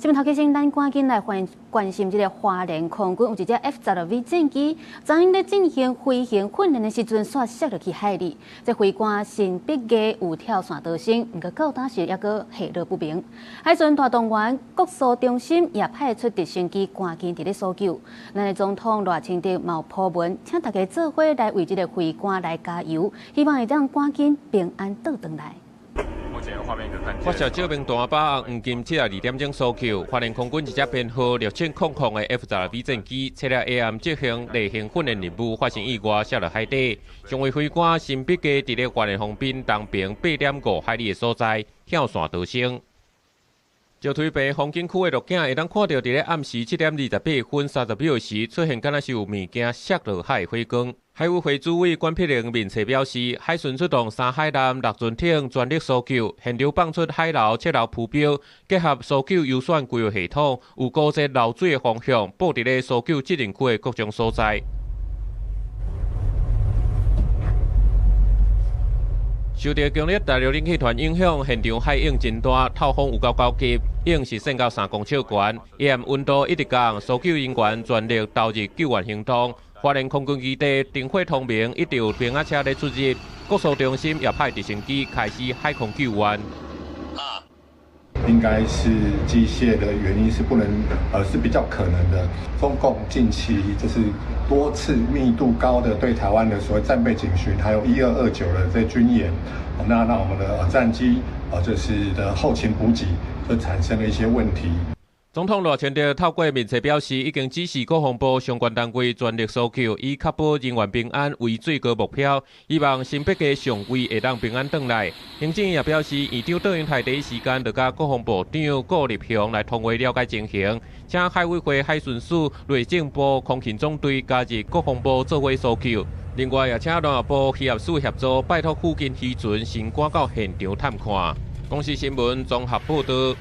新闻头家先，咱赶紧来关心这个花莲空军有一只 F-12V 战机，昨天在进行飞行训练的时阵，煞摔落去海里。这飞官新笔架有跳伞逃生，不过到当时还阁下落不明。海巡大动员国搜中心也派出直升机赶紧伫咧搜救。咱的总统赖清德冒普文，请大家做伙来为这个飞官来加油，希望会让赶紧平安倒转来。 发射照明弹把黄金72点钟搜救，花莲空军一只编号6000的 F-12V 战机，测了下暗执行例行训练任务，发生意外摔落海底。上尉飞官新笔架伫咧花莲方滨东平8.5海里的所在跳伞逃生。石腿坪风景区的录影会当看到，伫咧暗时7点28分30秒时，出现敢若是有物件摔落海的火光。海委会主委管碧玲面册表示，海巡出动3海艦6船艇全力搜救，现场放出海流、测流浮标，结合搜救优选规划系统，有高节漏水的方向，布伫咧搜救责任区的各种所在。 受到强烈大陆冷气团影响，现场海涌真大，透风有够高级，涌是升到3公尺悬，夜暗温度一直降，搜救人员全力投入救援行动。花莲空军基地灯火通明，一直有平压车咧出入，国搜中心也派直升机开始海空救援。 应该是机械的原因是不能，是比较可能的。中共近期就是多次密度高的对台湾的所谓战备警巡，还有1229的这军演，那让我们的战机就是的后勤补给就产生了一些问题。 总统赖清德透过面册表示，已经指示国防部相关单位全力搜救，以确保人员平安为最高目标。希望新北家上尉会当平安回来。行政院也表示，院长倒引台第一时间就甲国防部长顾立雄来通话了解情形，请海委会海巡署、内政部空勤总队加入国防部做伙搜救。另外，也请联合部渔业署协助，拜托附近渔船先赶到现场探看。公视新闻综合报道。